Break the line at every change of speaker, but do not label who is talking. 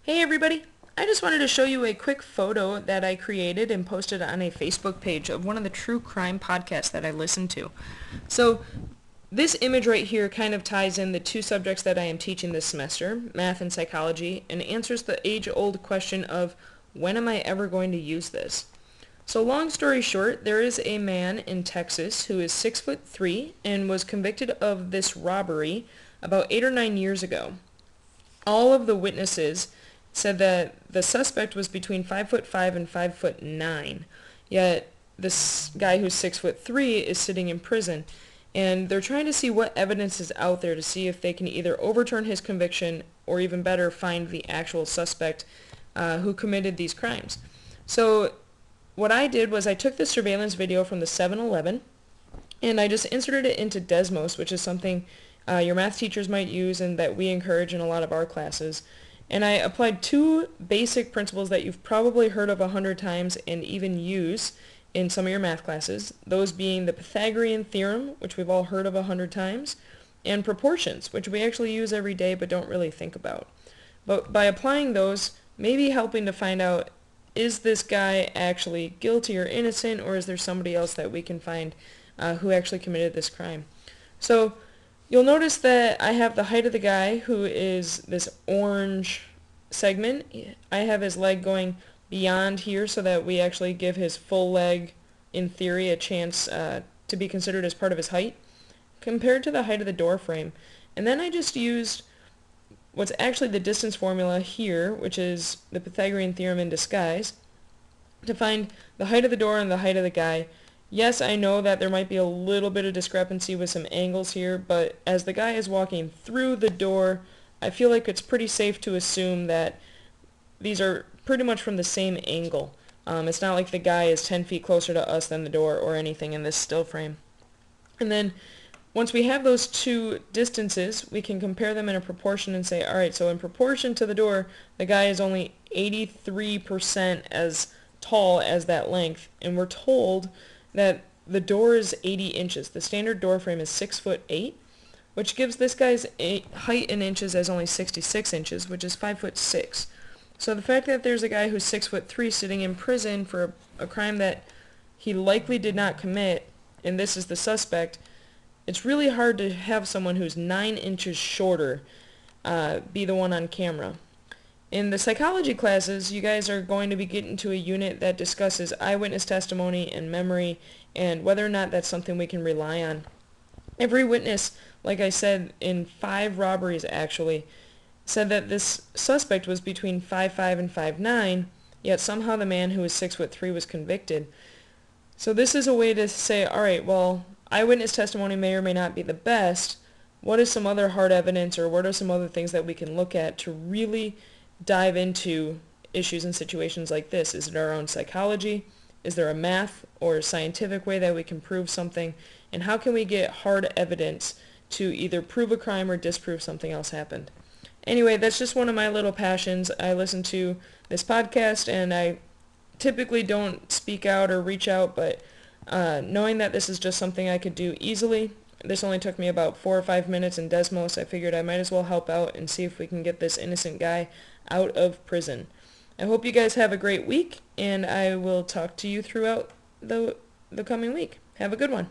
Hey everybody! I just wanted to show you a quick photo that I created and posted on a Facebook page of one of the true crime podcasts that I listen to. So this image right here kind of ties in the two subjects that I am teaching this semester, math and psychology, and answers the age-old question of when am I ever going to use this? So long story short, there is a man in Texas who is 6'3" and was convicted of this robbery about 8 or 9 years ago. All of the witnesses said that the suspect was between 5'5" and 5'9", yet this guy who's 6'3" is sitting in prison, and they're trying to see what evidence is out there to see if they can either overturn his conviction or even better find the actual suspect who committed these crimes. So what I did was I took the surveillance video from the 7-Eleven and I just inserted it into Desmos, which is something your math teachers might use and that we encourage in a lot of our classes. And I applied two basic principles that you've probably heard of 100 times and even use in some of your math classes, those being the Pythagorean theorem, which we've all heard of 100 times, and proportions, which we actually use every day but don't really think about. But by applying those, maybe helping to find out, is this guy actually guilty or innocent, or is there somebody else that we can find who actually committed this crime? So you'll notice that I have the height of the guy, who is this orange segment. I have his leg going beyond here so that we actually give his full leg, in theory, a chance to be considered as part of his height, compared to the height of the door frame. And then I just used what's actually the distance formula here, which is the Pythagorean theorem in disguise, to find the height of the door and the height of the guy. Yes, I know that there might be a little bit of discrepancy with some angles here, but as the guy is walking through the door, I feel like it's pretty safe to assume that these are pretty much from the same angle. It's not like the guy is 10 feet closer to us than the door or anything in this still frame. And then once we have those two distances, we can compare them in a proportion and say, alright, so in proportion to the door, the guy is only 83% as tall as that length, and we're told that the door is 80 inches. The standard door frame is 6'8", which gives this guy's height in inches as only 66 inches, which is 5'6". So the fact that there's a guy who's 6'3" sitting in prison for a crime that he likely did not commit, and this is the suspect, it's really hard to have someone who's 9 inches shorter be the one on camera. In the psychology classes, you guys are going to be getting to a unit that discusses eyewitness testimony and memory and whether or not that's something we can rely on. Every witness, like I said, in 5 robberies actually, said that this suspect was between 5'5" and 5'9", yet somehow the man who was 6'3" was convicted. So this is a way to say, alright, well, eyewitness testimony may or may not be the best. What is some other hard evidence, or what are some other things that we can look at to really dive into issues and situations like this? Is it our own psychology? Is there a math or scientific way that we can prove something? And how can we get hard evidence to either prove a crime or disprove something else happened? Anyway, that's just one of my little passions. I listen to this podcast, and I typically don't speak out or reach out, but knowing that this is just something I could do easily, this only took me about 4 or 5 minutes in Desmos. I figured I might as well help out and see if we can get this innocent guy out of prison. I hope you guys have a great week, and I will talk to you throughout the coming week. Have a good one.